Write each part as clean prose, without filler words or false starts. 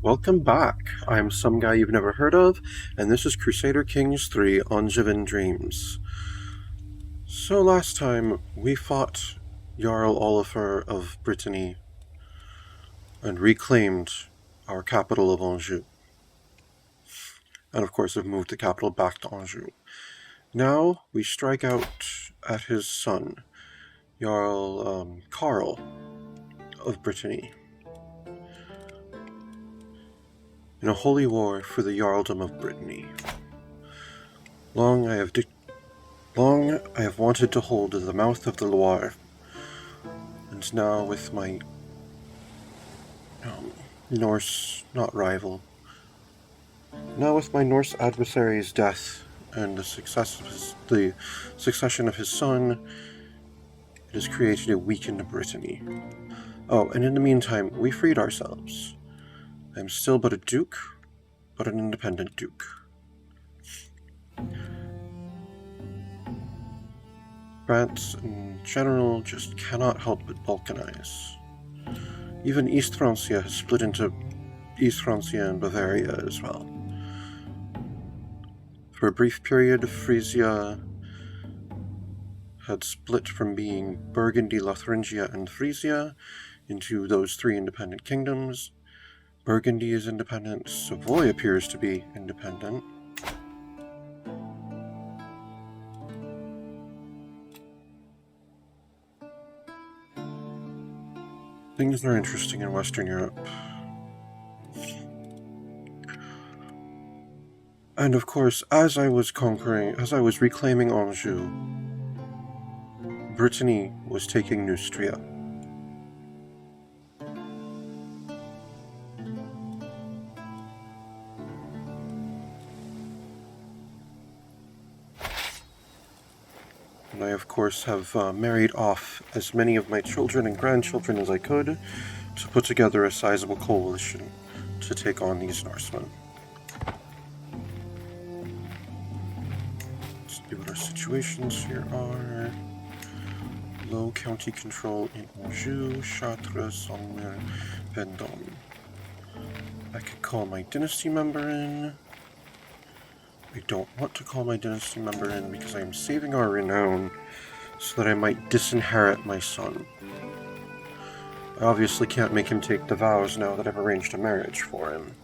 Welcome back. I'm some guy you've never heard of, and this is Crusader Kings 3 Angevin Dreams. So last time, we fought Jarl Oliver of Brittany and reclaimed our capital of Anjou. And of course have moved the capital back to Anjou. Now we strike out at his son, Jarl Karl of Brittany, in a holy war for the Jarldom of Brittany. Long I have wanted to hold the mouth of the Loire, and now with my Norse, not rival, now with my Norse adversary's death and the succession of his son, it has created a weakened Brittany. Oh, and in the meantime, we freed ourselves. I am still but a duke, but an independent duke. France in general just cannot help but balkanize. Even East Francia has split into East Francia and Bavaria as well. For a brief period, Frisia had split from being Burgundy, Lotharingia, and Frisia into those three independent kingdoms. Burgundy is independent, Savoy appears to be independent. Things are interesting in Western Europe. And of course, as I was reclaiming Anjou, Brittany was taking Neustria. And I, of course, have married off as many of my children and grandchildren as I could to put together a sizable coalition to take on these Norsemen. Let's see what our situations here are. Low county control in Anjou, Chartres, Saumur, Vendôme. I could call my dynasty member in. I don't want to call my dynasty member in because I am saving our renown so that I might disinherit my son. I obviously can't make him take the vows now that I've arranged a marriage for him.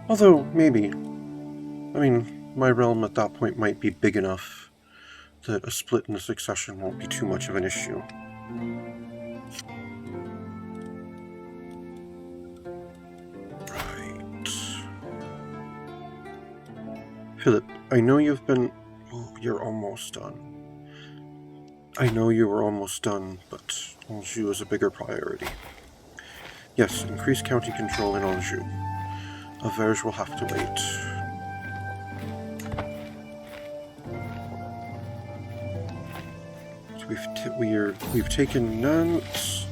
Although, maybe. I mean, my realm at that point might be big enough that a split in the succession won't be too much of an issue. Right. Philip, I know you've been... Oh, you're almost done. I know you were almost done, but Anjou is a bigger priority. Yes, increase county control in Anjou. Auvergne will have to wait. We've taken Nantes.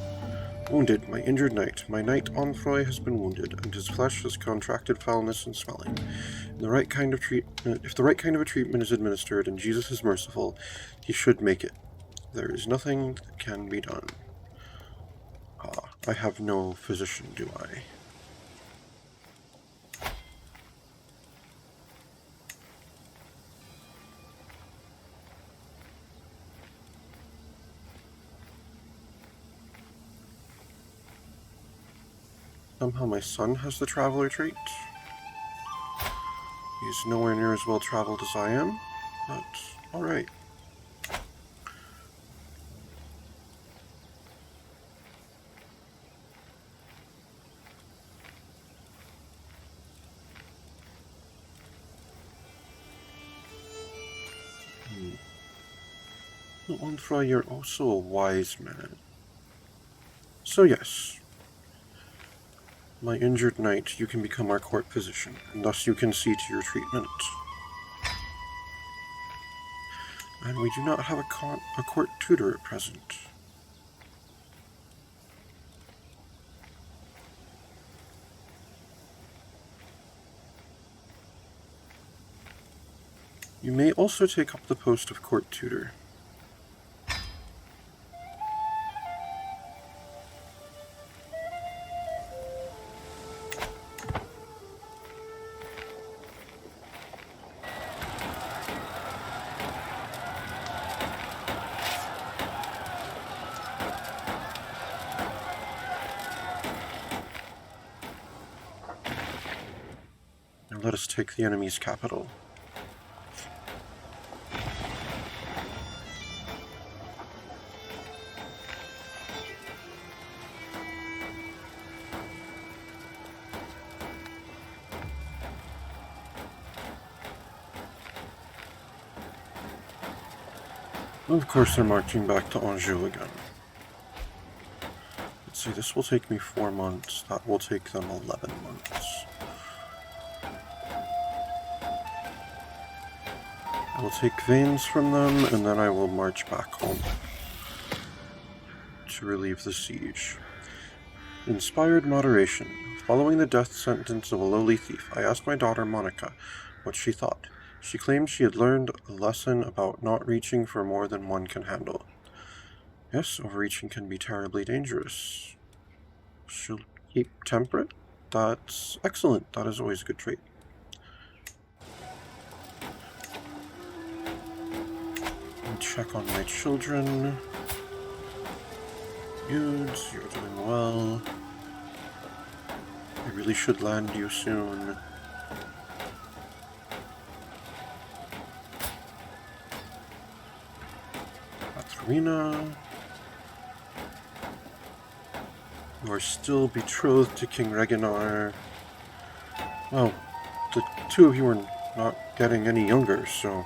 Wounded, my injured knight. My knight Onfroy has been wounded, and his flesh has contracted foulness and swelling. If the right kind of a treatment is administered, and Jesus is merciful, he should make it. There is nothing that can be done. I have no physician, do I? Somehow my son has the traveler trait. He's nowhere near as well traveled as I am, but alright. Onfroy, you're also a wise man. So yes, my injured knight, you can become our court physician, and thus you can see to your treatment. And we do not have a court tutor at present. You may also take up the post of court tutor. let us take the enemy's capital. Of course, they're marching back to Anjou again. Let's see, this will take me 4 months. That will take them 11 months. I will take veins from them, and then I will march back home to relieve the siege. Inspired moderation. Following the death sentence of a lowly thief, I asked my daughter Monica what she thought. She claimed she had learned a lesson about not reaching for more than one can handle. Yes, overreaching can be terribly dangerous. She'll keep temperate? That's excellent. That is always a good trait. Check on my children. Youds, you're doing well. I really should land you soon. Katharina. You are still betrothed to King Reginar. Well, the two of you are not getting any younger, so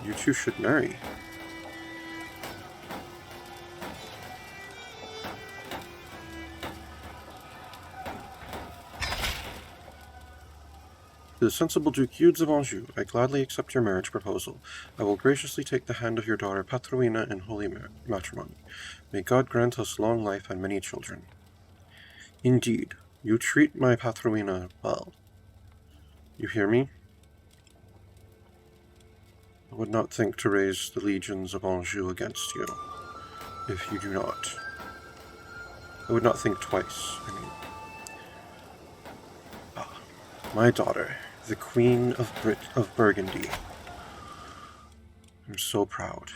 you two should marry. To the sensible Duke Eudes of Anjou, I gladly accept your marriage proposal. I will graciously take the hand of your daughter Patruina in holy matrimony. May God grant us long life and many children. Indeed, you treat my Patruina well. You hear me? I would not think to raise the legions of Anjou against you, if you do not. I would not think twice, I mean. My daughter, the Queen of Burgundy. I'm so proud.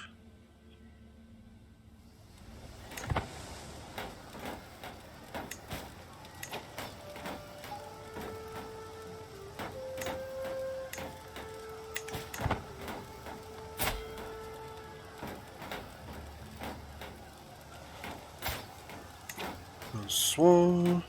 Bonsoir.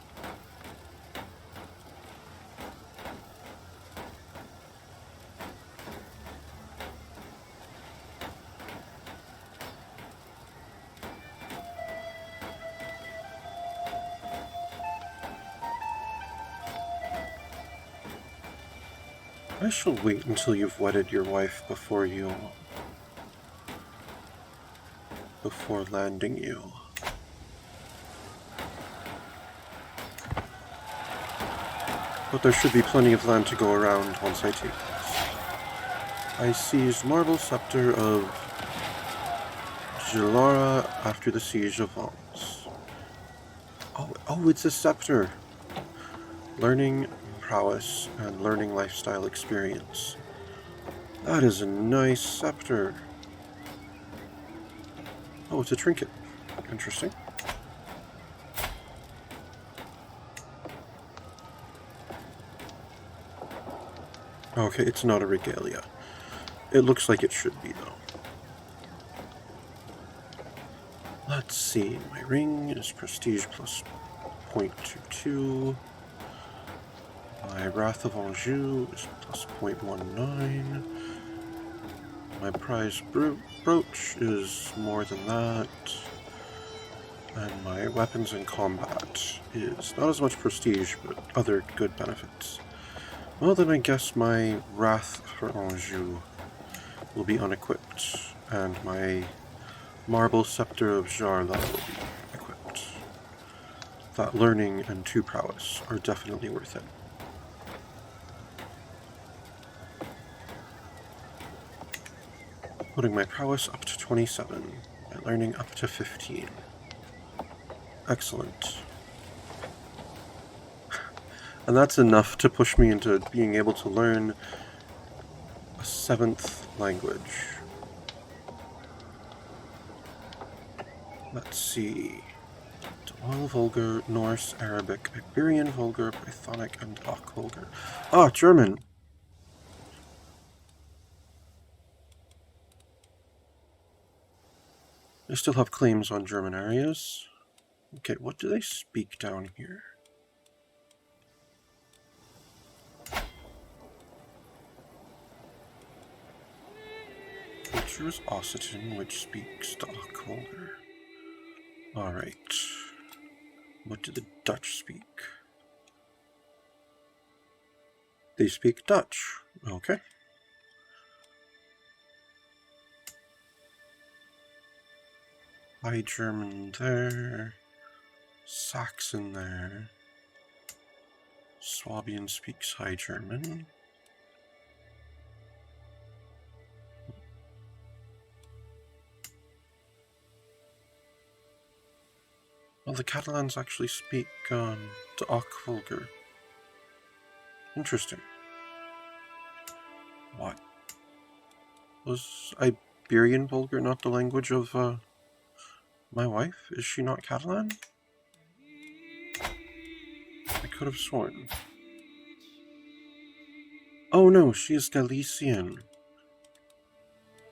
I shall wait until you've wedded your wife before landing you. But there should be plenty of land to go around once I take this. I seized Marble Scepter of Gilara after the Siege of Vence. Oh, it's a scepter! Learning prowess and learning lifestyle experience. That is a nice scepter. Oh, it's a trinket. Interesting. Okay, it's not a regalia. It looks like it should be, though. Let's see. My ring is prestige plus 0.22. My Wrath of Anjou is plus 0.19. My prize brooch is more than that. And my weapons in combat is not as much prestige, but other good benefits. Well, then I guess my Wrath for Anjou will be unequipped, and my Marble Scepter of Jarla will be equipped. That learning and 2 prowess are definitely worth it. Putting my prowess up to 27, my learning up to 15. Excellent. And that's enough to push me into being able to learn a 7th language. Let's see. All Vulgar, Norse, Arabic, Iberian Vulgar, Brythonic, and Och Vulgar. Ah, German! They still have claims on German areas. Okay, what do they speak down here? Culture is Occitan, which speaks to Och Vulgar. Alright. What do the Dutch speak? They speak Dutch. Okay. High German there. Saxon there. Swabian speaks High German. Well, the Catalans actually speak the Och Vulgar. Interesting. What? Was Iberian Vulgar not the language of my wife? Is she not Catalan? I could have sworn. Oh no, she is Galician.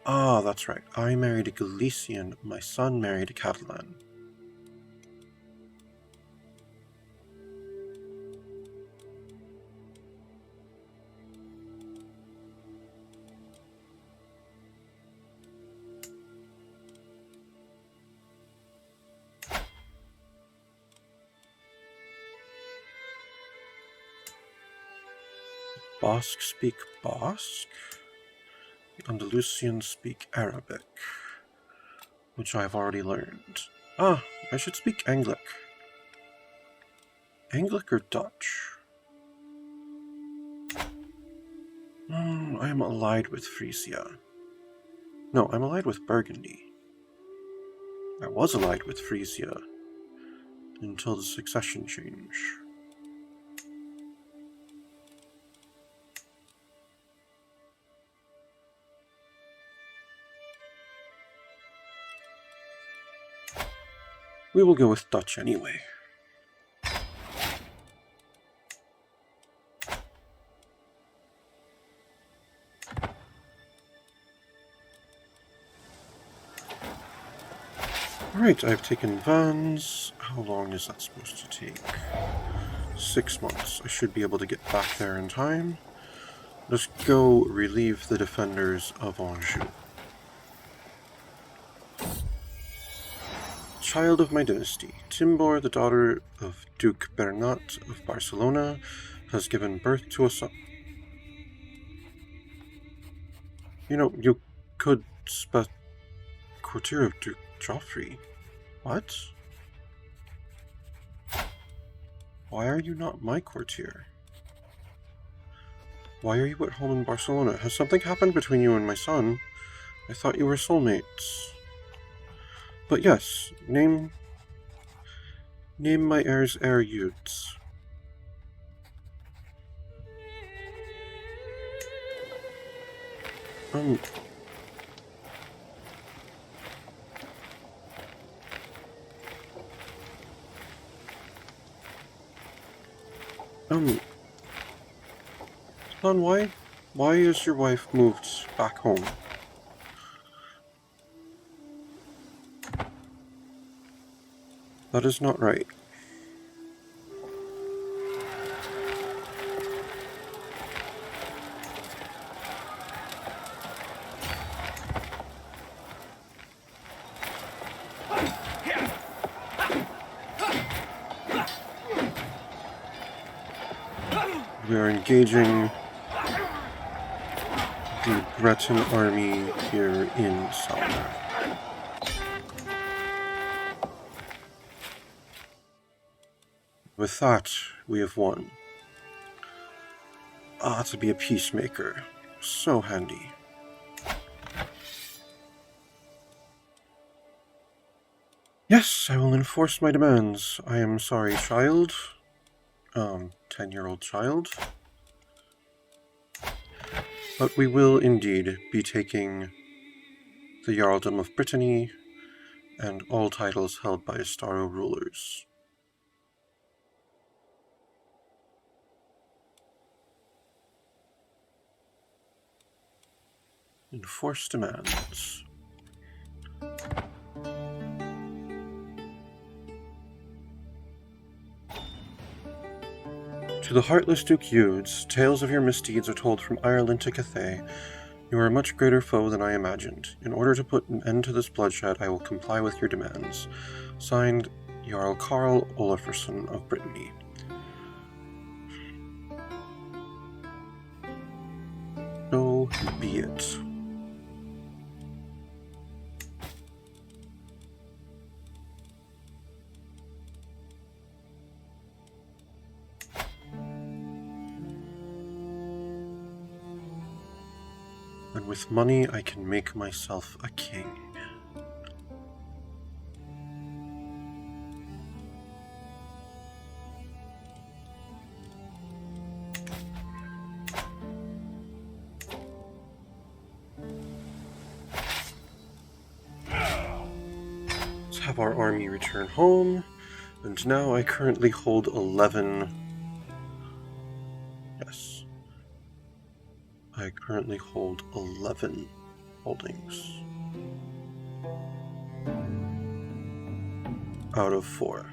Ah, that's right. I married a Galician. My son married a Catalan. Basque speak Basque. The Andalusians speak Arabic, which I have already learned. Ah, I should speak Anglic. Anglic or Dutch? I am allied with Frisia. No, I'm allied with Burgundy. I was allied with Frisia until the succession change. We will go with Dutch anyway. Alright, I've taken Vannes. How long is that supposed to take? 6 months. I should be able to get back there in time. Let's go relieve the defenders of Anjou. Child of my dynasty, Timbor, the daughter of Duke Bernat of Barcelona, has given birth to a son. You know, you could courtier of Duke Joffrey. What? Why are you not my courtier? Why are you at home in Barcelona? Has something happened between you and my son? I thought you were soulmates. But yes, name my heirs heir youths. Son, why is your wife moved back home? That is not right. We are engaging the Breton army here in Salma. With that, we have won. Ah, to be a peacemaker. So handy. Yes, I will enforce my demands. I am sorry, child. 10-year-old child. But we will indeed be taking the Jarldom of Brittany and all titles held by Astaro rulers. Enforce demands. To the heartless Duke Eudes, tales of your misdeeds are told from Ireland to Cathay. You are a much greater foe than I imagined. In order to put an end to this bloodshed, I will comply with your demands. Signed, Jarl Karl Olafersson of Brittany. So be it. And with money, I can make myself a king. Let's have our army return home. And now I currently hold 11. Yes. I currently hold 11 holdings. Out of 4.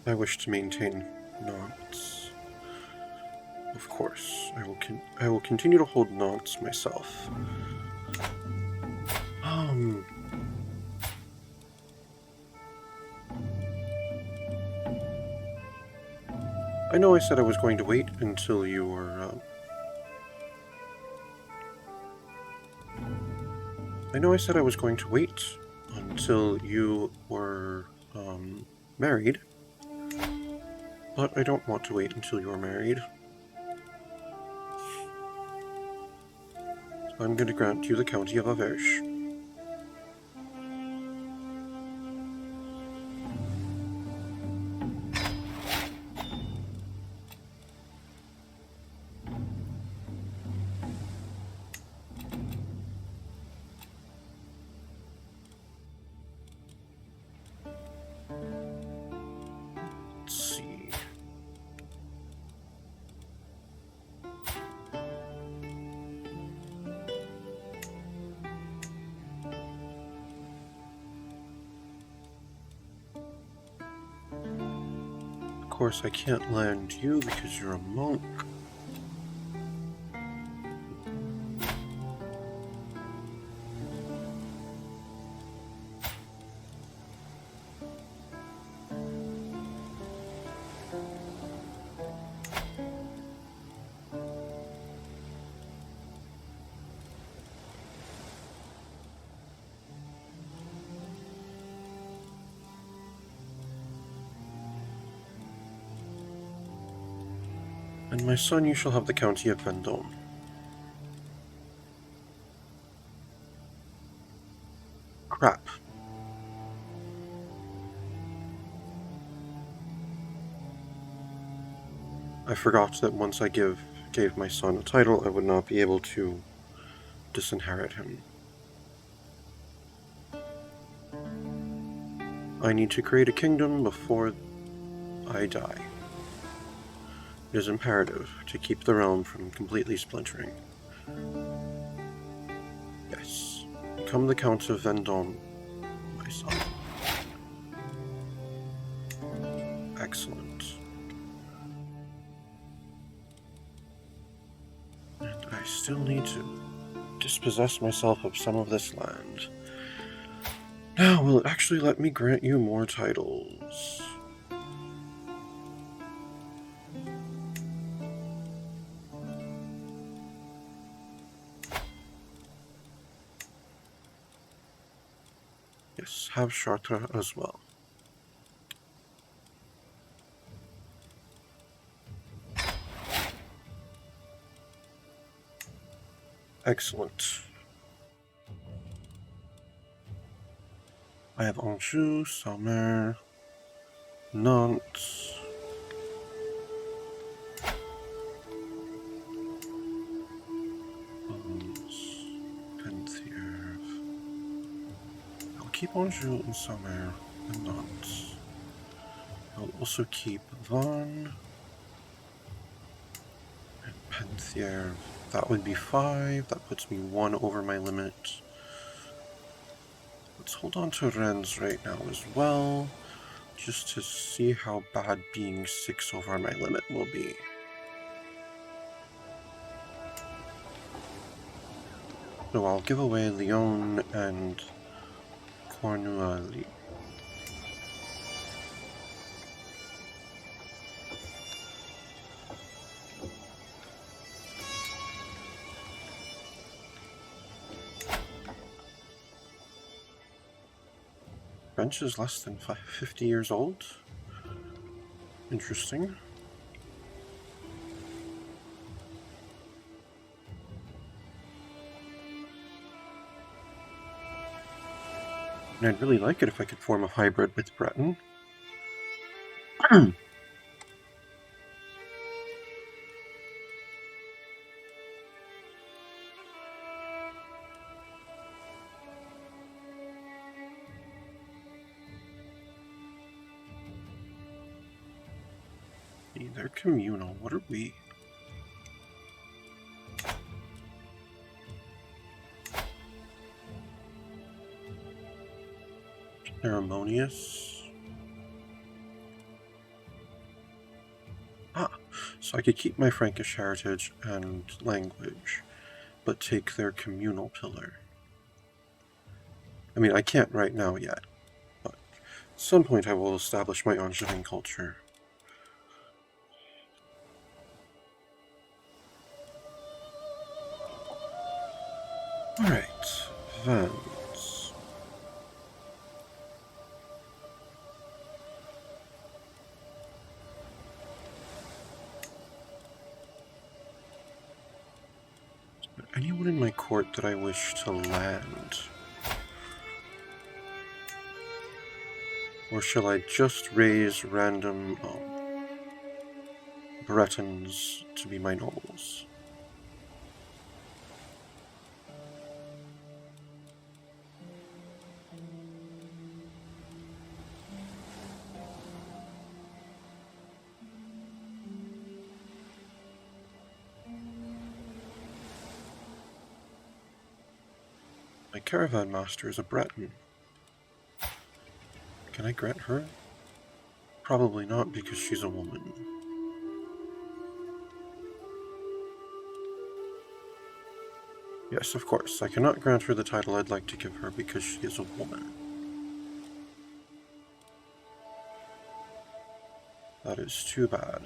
I wish to maintain Nantes. Of course, I will continue to hold Nantes myself. I know I said I was going to wait until you were, I know I said I was going to wait until you were, married. But I don't want to wait until you're married. So I'm going to grant you the County of Averge. Let's see. Of course, I can't land you because you're a monk. And my son, you shall have the County of Vendôme. Crap. I forgot that once I gave my son a title, I would not be able to disinherit him. I need to create a kingdom before I die. It is imperative to keep the realm from completely splintering. Yes. Become the Count of Vendôme, my son. Excellent. And I still need to dispossess myself of some of this land. Now, will it actually let me grant you more titles? Yes, have Chartres as well. Excellent. I have Anjou, Saumur, Nantes. keep Anjou and Saumur and Nantes. I'll also keep Vannes and Penthièvre. That would be 5. That puts me 1 over my limit. Let's hold on to Rennes right now as well, just to see how bad being 6 over my limit will be. So I'll give away Lyon and Cornouailles. French is less than 50 years old. Interesting. And I'd really like it if I could form a hybrid with Breton. They're communal. What are we? Ceremonious. Ah, so I could keep my Frankish heritage and language, but take their communal pillar. I mean, I can't right now yet, but at some point I will establish my Angevin culture. Alright, Vannes. Is there anyone in my court that I wish to land? Or shall I just raise random Bretons to be my nobles? My caravan master is a Breton. Can I grant her? Probably not, because she's a woman. Yes, of course. I cannot grant her the title I'd like to give her because she is a woman. That is too bad.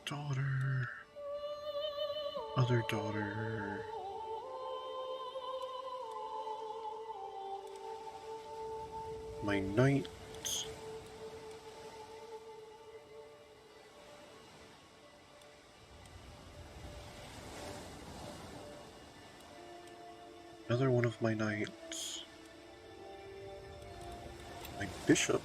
Daughter. Other daughter. My knight. Another one of my knights. My bishop.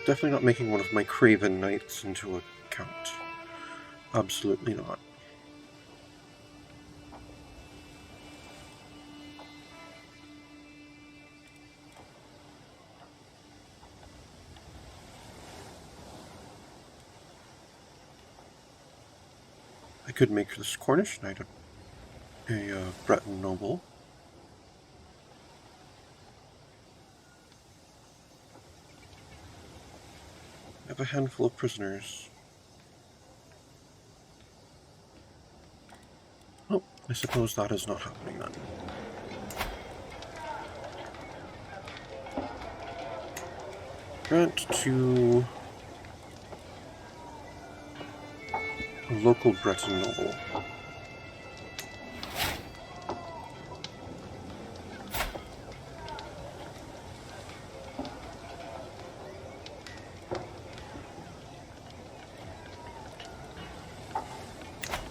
Definitely not making one of my craven knights into a count. Absolutely not. I could make this Cornish knight a Breton noble. I have a handful of prisoners. Oh, I suppose that is not happening then. Grant to a local Breton noble.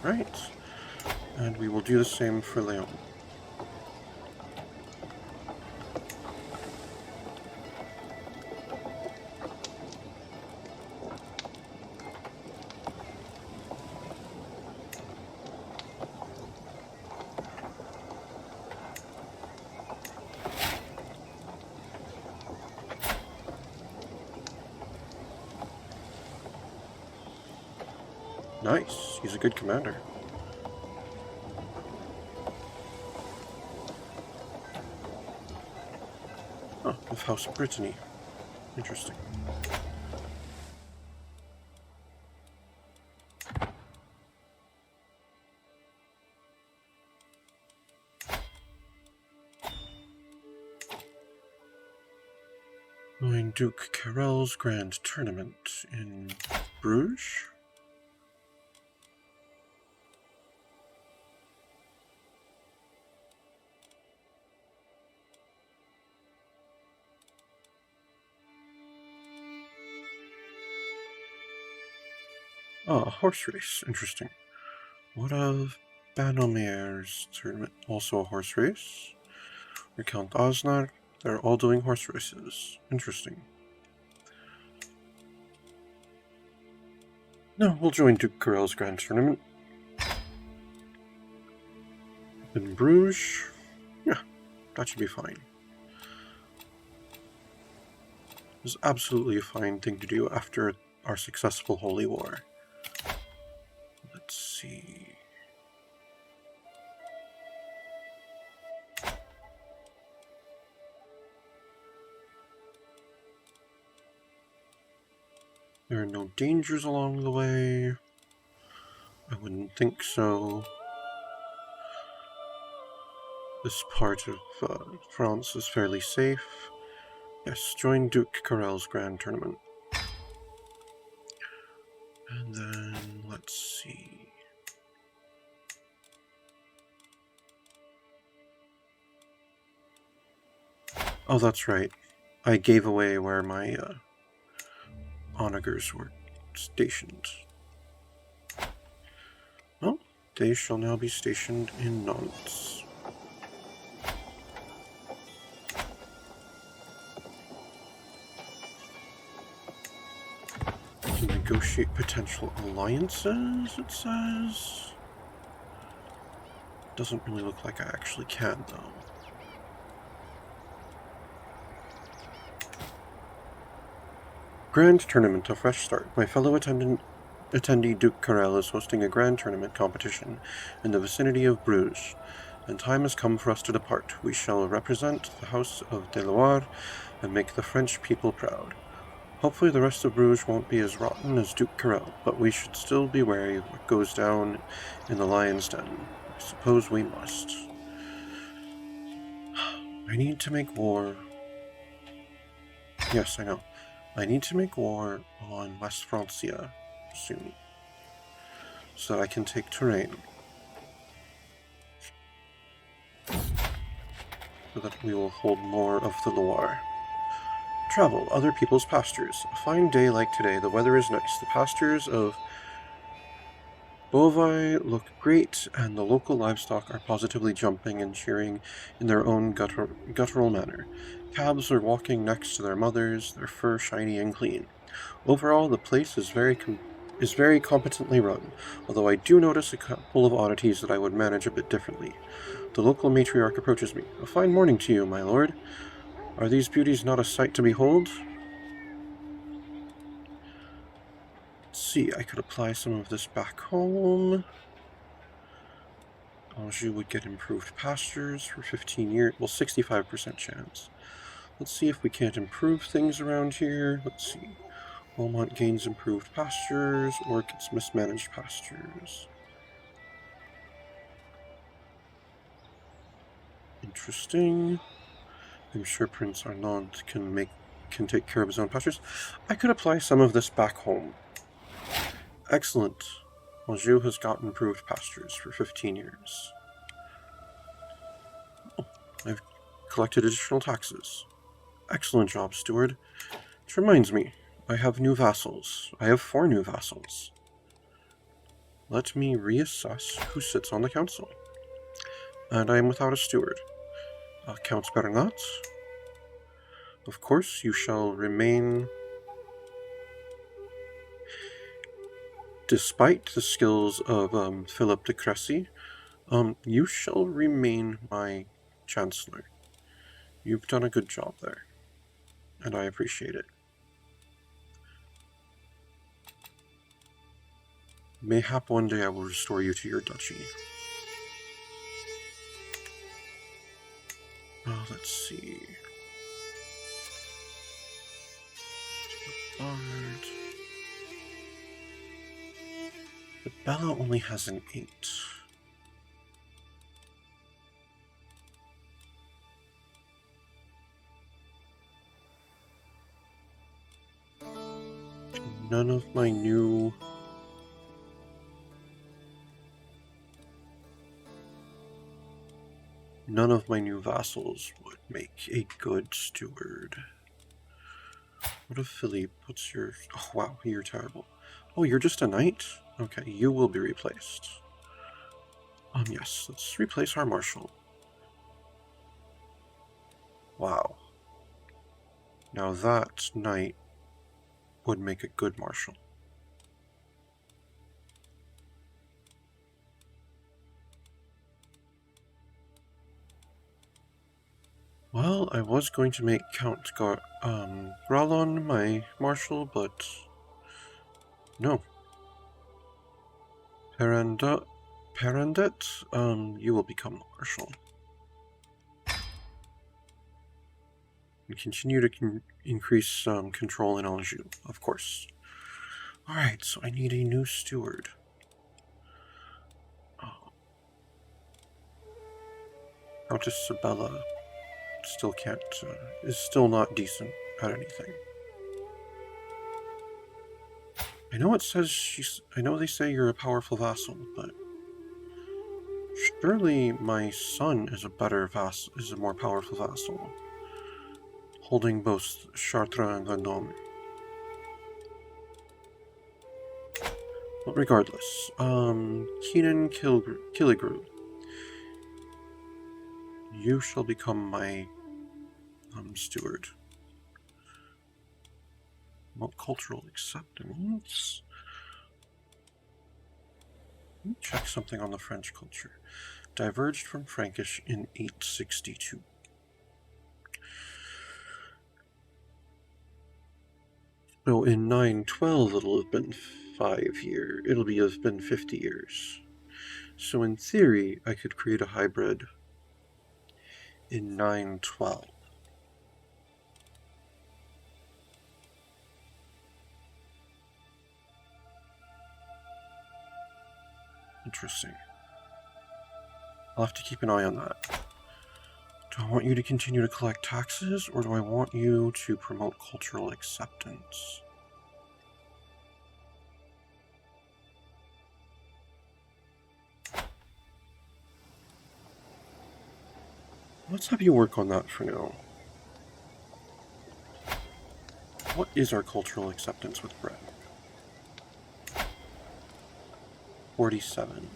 Right. And we will do the same for Leon. Nice. He's a good commander. Oh, of House Brittany. Interesting. Join Duke Carell's Grand Tournament in Bruges? Ah, a horse race. Interesting. What of Banomir's tournament? Also a horse race. Count Osnar. They're all doing horse races. Interesting. No, we'll join Duke Carell's Grand Tournament. In Bruges? Yeah, that should be fine. It's absolutely a fine thing to do after our successful Holy War. Let's see. There are no dangers along the way. I wouldn't think so. This part of France is fairly safe. Yes, join Duke Carell's Grand Tournament. And then, let's see. Oh, that's right. I gave away where my onagers were stationed. Well, they shall now be stationed in Nantes. We can negotiate potential alliances, it says. Doesn't really look like I actually can, though. Grand Tournament, a fresh start. My fellow attendee Duke Carell is hosting a grand tournament competition in the vicinity of Bruges, and time has come for us to depart. We shall represent the House of De Loire and make the French people proud. Hopefully the rest of Bruges won't be as rotten as Duke Carell, but we should still be wary of what goes down in the Lion's Den. I suppose we must. I need to make war. Yes, I know. I need to make war on West Francia soon, so that I can take Touraine, so that we will hold more of the Loire. Travel, other people's pastures. A fine day like today, the weather is nice. The pastures of Beauvais look great, and the local livestock are positively jumping and cheering in their own guttural manner. Calves are walking next to their mothers, their fur shiny and clean. Overall, the place is very competently run, although I do notice a couple of oddities that I would manage a bit differently. The local matriarch approaches me. A fine morning to you, my lord. Are these beauties not a sight to behold? Let's see, I could apply some of this back home. Anjou would get improved pastures for 15 years. Well, 65% chance. Let's see if we can't improve things around here. Let's see. Beaumont gains improved pastures or gets mismanaged pastures. Interesting. I'm sure Prince Arnaud can take care of his own pastures. I could apply some of this back home. Excellent. Anjou has got improved pastures for 15 years. Oh, I've collected additional taxes. Excellent job, steward. Which reminds me, I have new vassals. I have 4 new vassals. let me reassess who sits on the council. And I am without a steward. Count Bernat, of course, you shall remain. Despite the skills of Philip de Cressy, you shall remain my chancellor. You've done a good job there, and I appreciate it. Mayhap one day I will restore you to your duchy. Let's see. Bard. But Bella only has an 8. None of my new... None of my new vassals would make a good steward. What if Philippe? What's your... Oh, wow, you're terrible. Oh, you're just a knight? Okay, you will be replaced. Yes, let's replace our marshal. Wow. Now that knight would make a good marshal. Well, I was going to make Count Gralon my marshal, but no. Perendet, you will become the marshal. And continue to increase control in Anjou, of course. Alright, so I need a new steward. Countess Sabella still can't, is still not decent at anything. I know it says I know they say you're a powerful vassal, but surely my son is a more powerful vassal, holding both Chartres and Vendôme. But regardless, Keenan Killigrew, you shall become my steward. Cultural acceptance. Let me check something on the French culture. Diverged from Frankish in 862. So in 912 it'll have been 5 years. It'll have been 50 years. So in theory, I could create a hybrid in 912. Interesting. I'll have to keep an eye on that. Do I want you to continue to collect taxes, or do I want you to promote cultural acceptance? Let's have you work on that for now. What is our cultural acceptance with Brett? 47.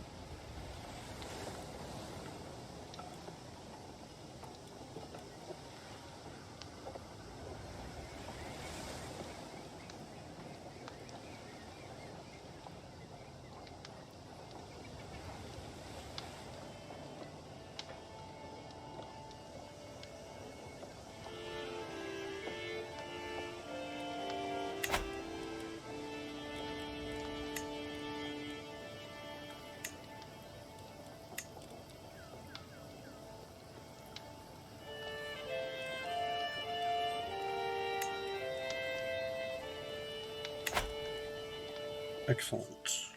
Excellent.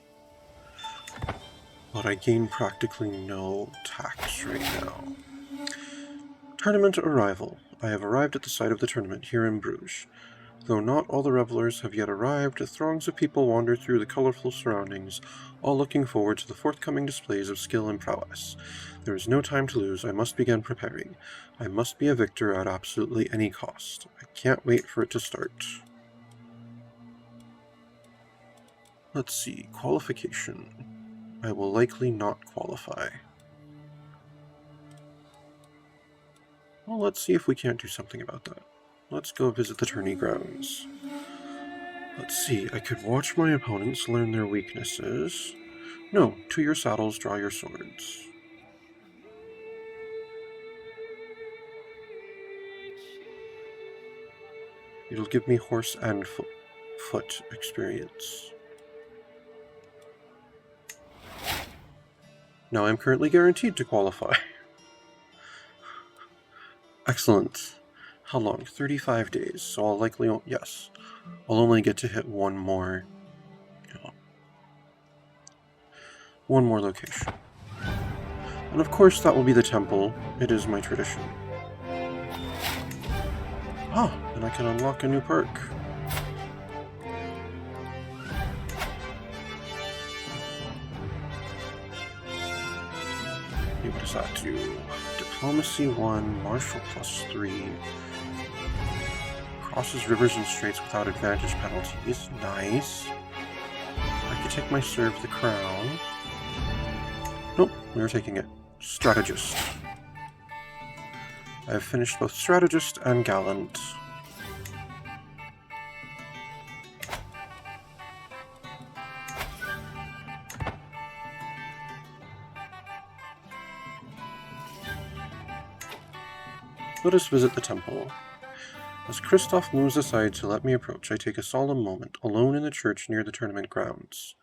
But I gain practically no tax right now. Tournament arrival. I have arrived at the site of the tournament here in Bruges. Though not all the revelers have yet arrived, throngs of people wander through the colorful surroundings, all looking forward to the forthcoming displays of skill and prowess. There is no time to lose. I must begin preparing. I must be a victor at absolutely any cost. I can't wait for it to start. Let's see. Qualification. I will likely not qualify. Well, let's see if we can't do something about that. Let's go visit the tourney grounds. Let's see, I could watch my opponents learn their weaknesses. No, to your saddles, draw your swords. It'll give me horse and foot experience. Now I'm currently guaranteed to qualify. Excellent. How long? 35 days, so I'll likely, yes. I'll only get to hit one more location. And of course that will be the temple. It is my tradition. Ah, and I can unlock a new perk. What does that do? Diplomacy 1, Martial +3. Crosses rivers and straits without advantage penalties. Nice. I could take my serve the crown. Nope, we were taking it. Strategist. I have finished both Strategist and Gallant. Let us visit the temple. As Kristoff moves aside to let me approach, I take a solemn moment, alone in the church near the tournament grounds.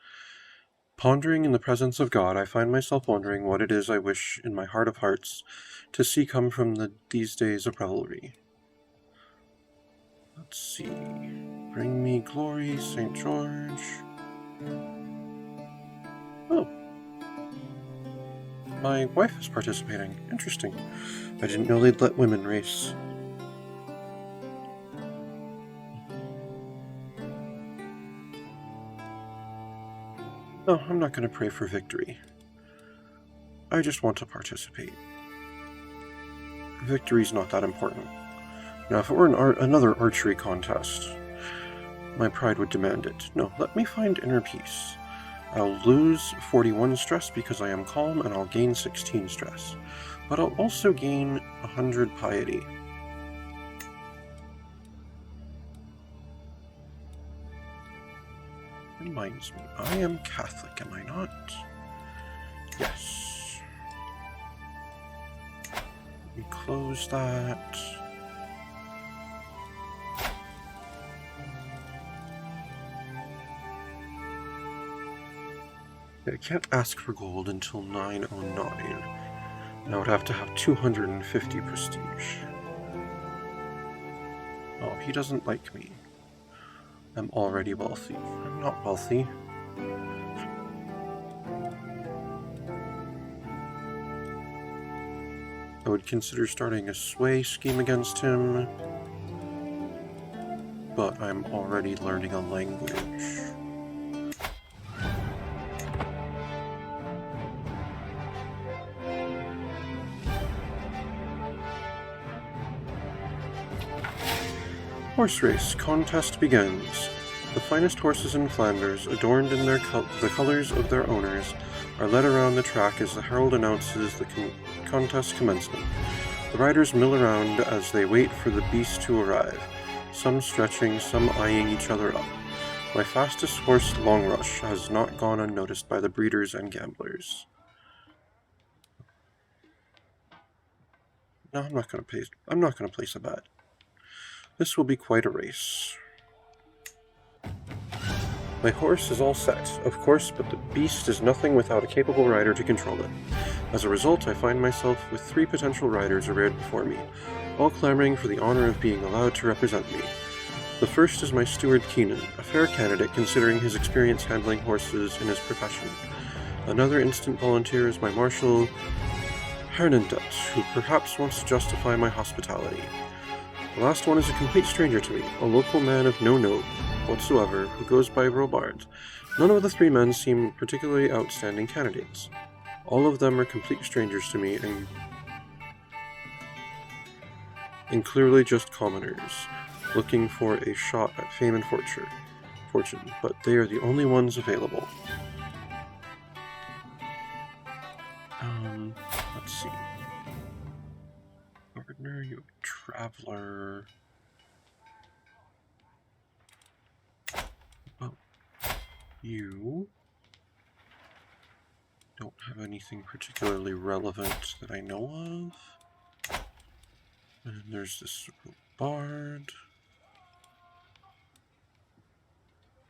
Pondering in the presence of God, I find myself wondering what it is I wish in my heart of hearts to see come from these days of revelry. Let's see. Bring me glory, St. George. Oh. My wife is participating. Interesting. I didn't know they'd let women race. No, I'm not going to pray for victory. I just want to participate. Victory's not that important. Now, if it were another archery contest, my pride would demand it. No, let me find inner peace. I'll lose 41 stress because I am calm, and I'll gain 16 stress. But I'll also gain 100 piety. Reminds me, I am Catholic, am I not? Yes. Let me close that. I can't ask for gold until 909. And I would have to have 250 prestige. Oh, he doesn't like me. I'm already wealthy. I'm not wealthy. I would consider starting a sway scheme against him, but I'm already learning a language. Horse race. Contest begins. The finest horses in Flanders, adorned in the colors of their owners, are led around the track as the herald announces the contest commencement. The riders mill around as they wait for the beast to arrive, some stretching, some eyeing each other up. My fastest horse, Longrush, has not gone unnoticed by the breeders and gamblers. No, I'm not going to place a bet. This will be quite a race. My horse is all set, of course, but the beast is nothing without a capable rider to control it. As a result, I find myself with 3 potential riders arrayed before me, all clamoring for the honor of being allowed to represent me. The first is my steward Keenan, a fair candidate considering his experience handling horses in his profession. Another instant volunteer is my marshal Hernandet, who perhaps wants to justify my hospitality. The last one is a complete stranger to me, a local man of no note whatsoever who goes by Robard. None of the 3 men seem particularly outstanding candidates. All of them are complete strangers to me and clearly just commoners, looking for a shot at fame and fortune, but they are the only ones available. let's see. Gardener, you have Traveler. Oh, you don't have anything particularly relevant that I know of. And there's this Bard.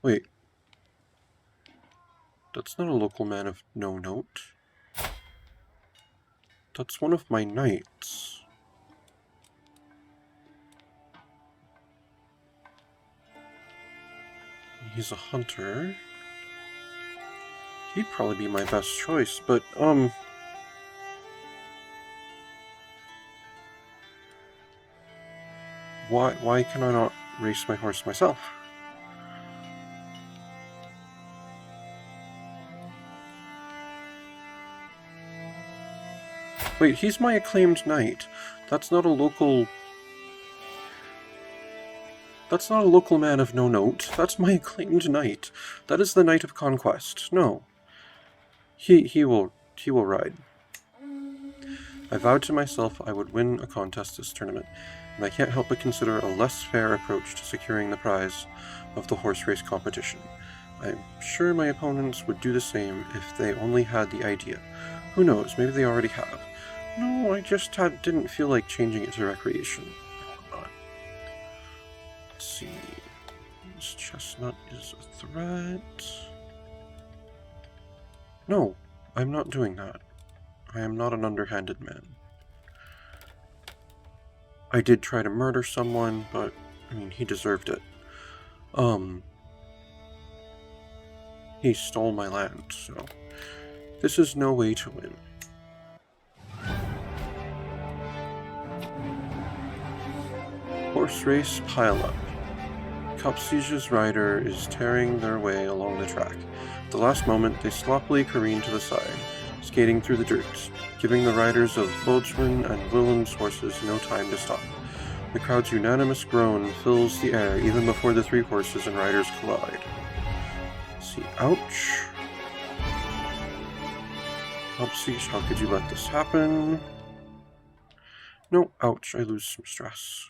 Wait. That's not a local man of no note. That's one of my knights. He's a hunter. He'd probably be my best choice, but, why can I not race my horse myself? Wait, he's my acclaimed knight. That's not a local man of no note. That's my acclaimed knight. That is the Knight of Conquest. No. He will ride. I vowed to myself I would win a contest this tournament, and I can't help but consider a less fair approach to securing the prize of the horse race competition. I'm sure my opponents would do the same if they only had the idea. Who knows, maybe they already have. No, I just didn't feel like changing it to recreation. Let's see. This chestnut is a threat. No, I'm not doing that. I am not an underhanded man. I did try to murder someone, but, I mean, he deserved it. He stole my land, so this is no way to win. Horse race pile-up. Copsige's rider is tearing their way along the track. At the last moment, they sloppily careen to the side, skating through the dirt, giving the riders of Boltzmann and Willem's horses no time to stop. The crowd's unanimous groan fills the air even before the three horses and riders collide. Let's see, ouch. Copsige, how could you let this happen? No, ouch, I lose some stress.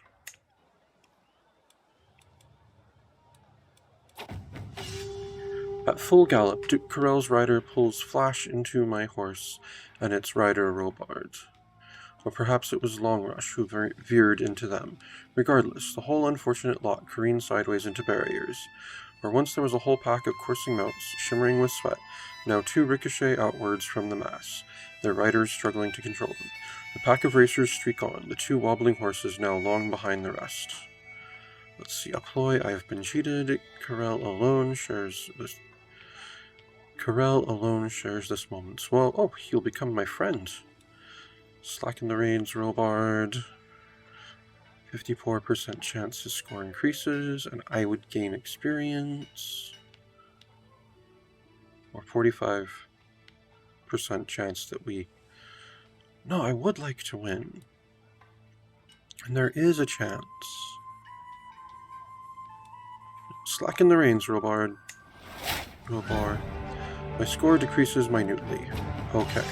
At full gallop, Duke Corell's rider pulls flash into my horse and its rider Robard. Or perhaps it was Longrush who veered into them. Regardless, the whole unfortunate lot careened sideways into barriers, where once there was a whole pack of coursing mounts, shimmering with sweat, now two ricochet outwards from the mass, their riders struggling to control them. The pack of racers streak on, the two wobbling horses now long behind the rest. Let's see, Aploy, I have been cheated. Corell alone shares this moment. Well, oh, he'll become my friend. Slacken the reins, Robard. 54% chance his score increases, and I would gain experience. Or 45% chance that we... No, I would like to win. And there is a chance. Slacken the reins, Robard. Robard. My score decreases minutely. Okay.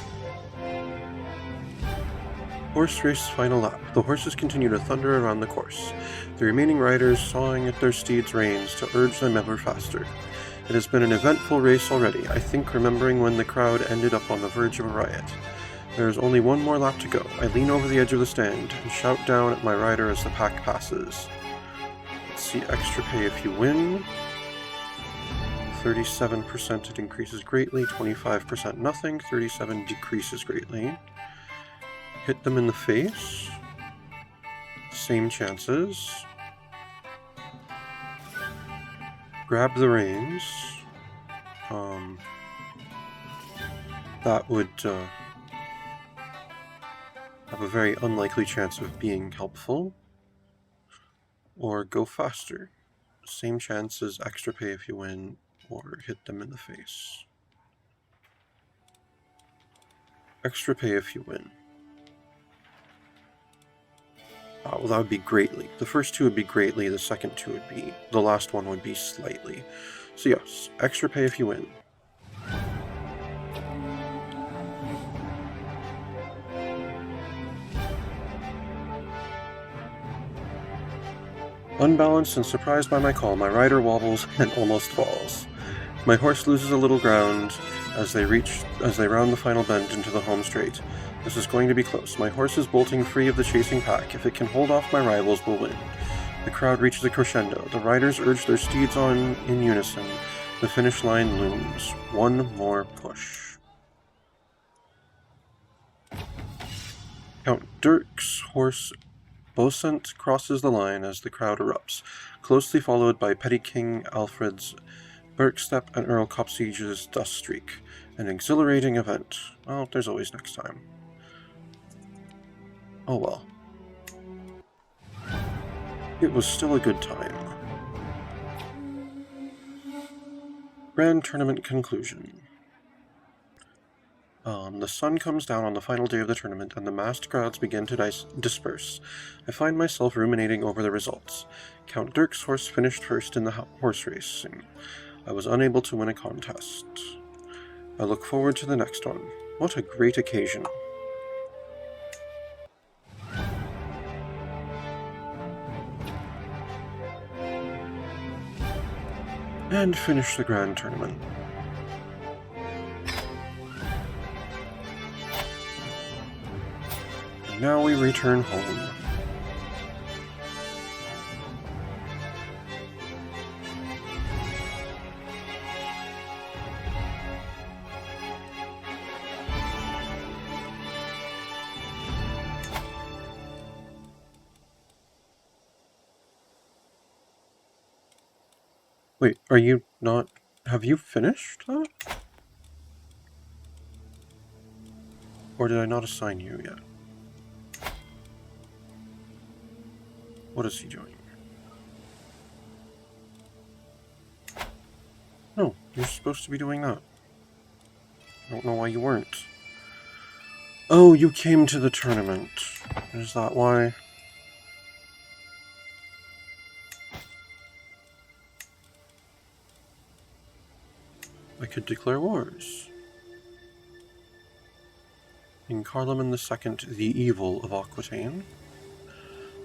Horse race final lap. The horses continue to thunder around the course, the remaining riders sawing at their steeds' reins to urge them ever faster. It has been an eventful race already, I think remembering when the crowd ended up on the verge of a riot. There is only one more lap to go. I lean over the edge of the stand and shout down at my rider as the pack passes. Let's see, extra pay if you win. 37% it increases greatly, 25% nothing, 37 decreases greatly. Hit them in the face. Same chances. Grab the reins. That would have a very unlikely chance of being helpful. Or go faster. Same chances, extra pay if you win, or hit them in the face. Extra pay if you win. Well, that would be greatly. The first two would be greatly, the second two would be... The last one would be slightly. So yes, extra pay if you win. Unbalanced and surprised by my call, my rider wobbles and almost falls. My horse loses a little ground as they round the final bend into the home straight. This is going to be close. My horse is bolting free of the chasing pack. If it can hold off my rivals, we'll win. The crowd reaches a crescendo. The riders urge their steeds on in unison. The finish line looms. One more push. Count Dirk's horse Bosent crosses the line as the crowd erupts, closely followed by Petty King Alfred's Berkstep and Earl Copsige's Dust Streak. An exhilarating event. Well, there's always next time. Oh well. It was still a good time. Grand Tournament conclusion. The sun comes down on the final day of the tournament, and the massed crowds begin to disperse. I find myself ruminating over the results. Count Dirk's horse finished first in the horse racing. I was unable to win a contest. I look forward to the next one. What a great occasion. And finish the Grand Tournament. And now we return home. Wait, are you not... Have you finished that? Or did I not assign you yet? What is he doing? No, you're supposed to be doing that. I don't know why you weren't. Oh, you came to the tournament. Is that why? I could declare wars. In Carloman II, the evil of Aquitaine.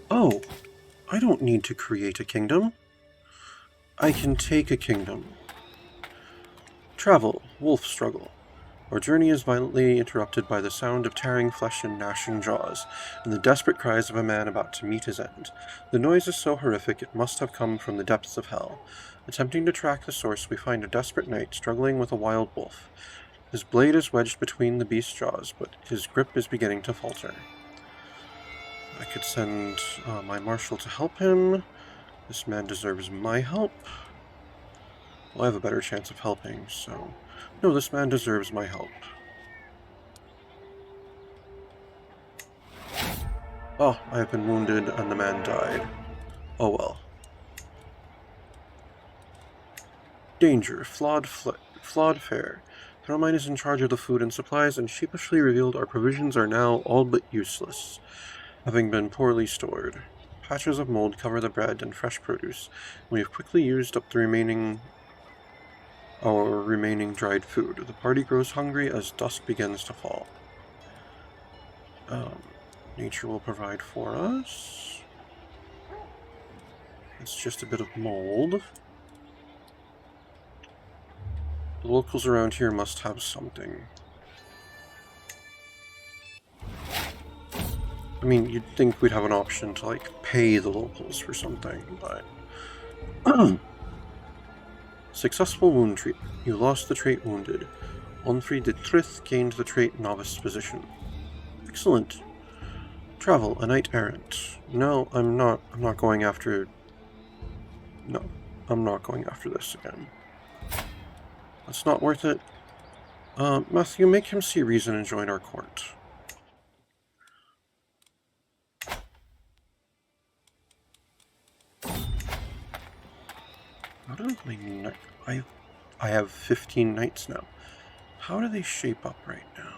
Oh, I don't need to create a kingdom. I can take a kingdom. Travel, wolf struggle. Our journey is violently interrupted by the sound of tearing flesh and gnashing jaws, and the desperate cries of a man about to meet his end. The noise is so horrific it must have come from the depths of hell. Attempting to track the source, we find a desperate knight struggling with a wild wolf. His blade is wedged between the beast's jaws, but his grip is beginning to falter. I could send my marshal to help him. This man deserves my help. Well, I have a better chance of helping, so... No, this man deserves my help. Oh, I have been wounded and the man died. Oh well. Danger. Flawed fare. Thermine is in charge of the food and supplies, and sheepishly revealed our provisions are now all but useless, having been poorly stored. Patches of mold cover the bread and fresh produce. We have quickly used up our remaining dried food. The party grows hungry as dusk begins to fall. Nature will provide for us. It's just a bit of mold. The locals around here must have something. I mean, you'd think we'd have an option to, like, pay the locals for something, but... Successful wound treatment. You lost the trait Wounded. Onfried de Trith gained the trait Novice Physician. Excellent. Travel, a knight errant. No, I'm not going after... No, I'm not going after this again. That's not worth it. Matthew, make him see reason and join our court. How do I have 15 knights now. How do they shape up right now?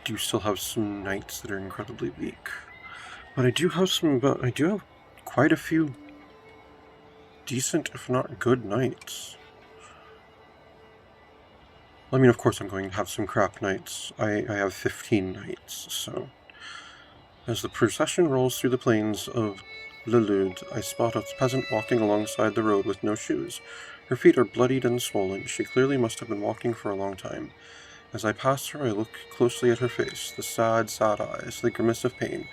do still have some knights that are incredibly weak. But I do have quite a few decent, if not good, knights. I mean, of course I'm going to have some crap knights. I have 15 knights, so... As the procession rolls through the plains of Lelud, I spot a peasant walking alongside the road with no shoes. Her feet are bloodied and swollen. She clearly must have been walking for a long time. As I pass her, I look closely at her face, the sad, sad eyes, the grimace of pain.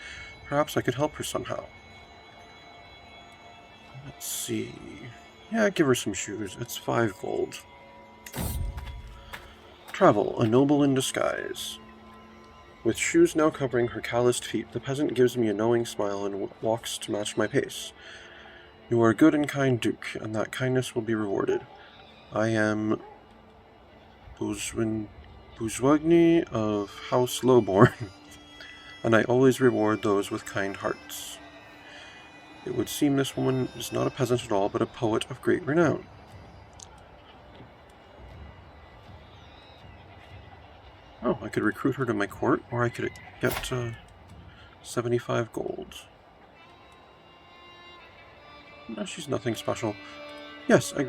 Perhaps I could help her somehow. Let's see... Yeah, give her some shoes. It's 5 gold. Travel, a noble in disguise. With shoes now covering her calloused feet, the peasant gives me a knowing smile and walks to match my pace. You are a good and kind duke, and that kindness will be rewarded. I am Bouzwagny of House Lowborn, and I always reward those with kind hearts. It would seem this woman is not a peasant at all, but a poet of great renown. Oh, I could recruit her to my court, or I could get 75 gold. No, she's nothing special. Yes, I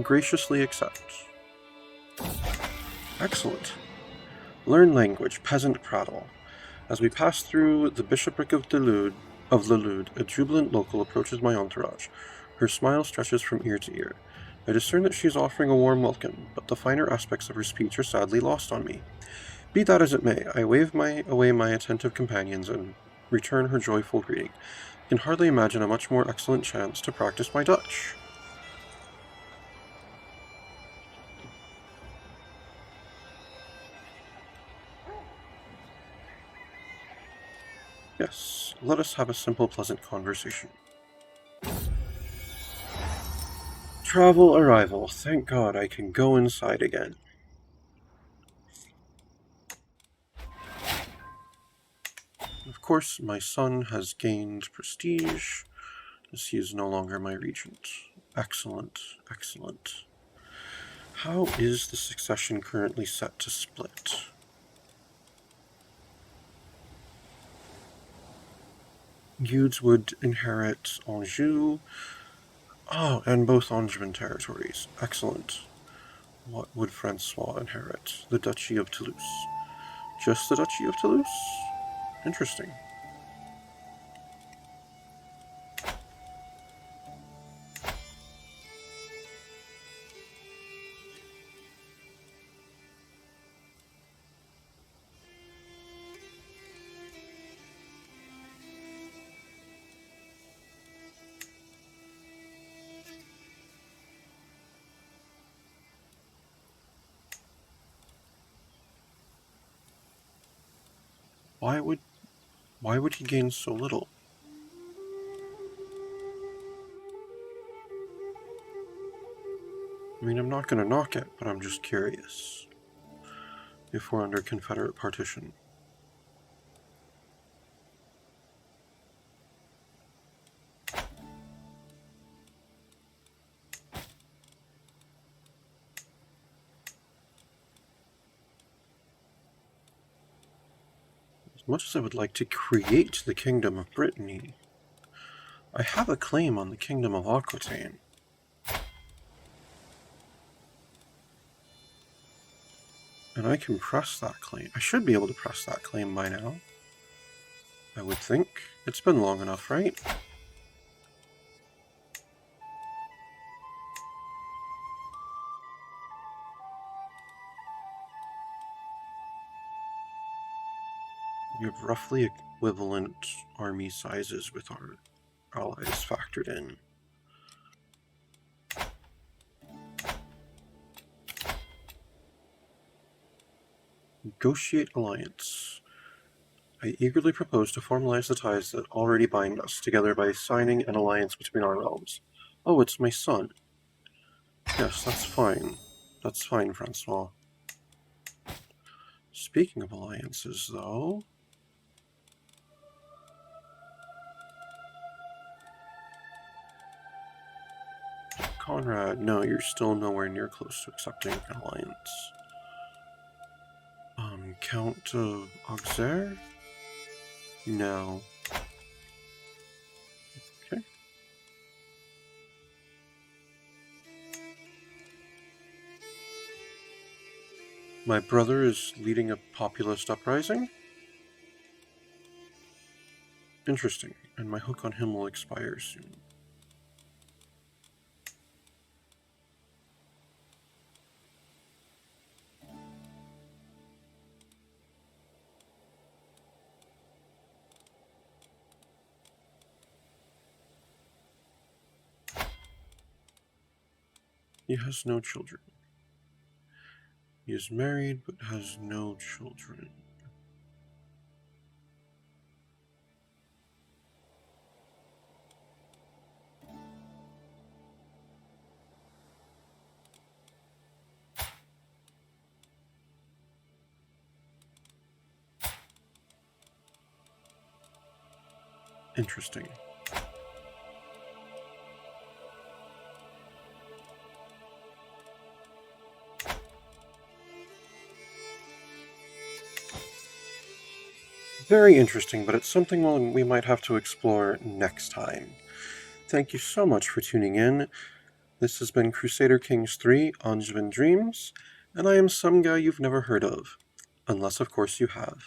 graciously accept. Excellent. Learn language, peasant prattle. As we pass through the bishopric of Lelud, a jubilant local approaches my entourage. Her smile stretches from ear to ear. I discern that she is offering a warm welcome, but the finer aspects of her speech are sadly lost on me. Be that as it may, I wave away my attentive companions and return her joyful greeting. I can hardly imagine a much more excellent chance to practice my Dutch. Yes, let us have a simple, pleasant conversation. Travel arrival. Thank God I can go inside again. Of course, my son has gained prestige, as he is no longer my regent. Excellent, excellent. How is the succession currently set to split? Eudes would inherit Anjou. Oh, and both Angevin territories. Excellent. What would Francois inherit? The Duchy of Toulouse. Just the Duchy of Toulouse? Interesting. Why would he gain so little? I mean, I'm not going to knock it, but I'm just curious. If we're under Confederate partition. As much as I would like to create the Kingdom of Brittany, I have a claim on the Kingdom of Aquitaine. And I can press that claim. I should be able to press that claim by now. I would think. It's been long enough, right? We have roughly equivalent army sizes with our allies factored in. Negotiate alliance. I eagerly propose to formalize the ties that already bind us together by signing an alliance between our realms. Oh, it's my son. Yes, that's fine. That's fine, Francois. Speaking of alliances, though... Conrad, no, you're still nowhere near close to accepting an alliance. Count of Auxerre? No. Okay. My brother is leading a populist uprising? Interesting, and my hook on him will expire soon. He has no children. He is married, but has no children. Interesting. Very interesting, but it's something we might have to explore next time. Thank you so much for tuning in. This has been Crusader Kings 3 Angevin Dreams, and I am some guy you've never heard of. Unless, of course, you have.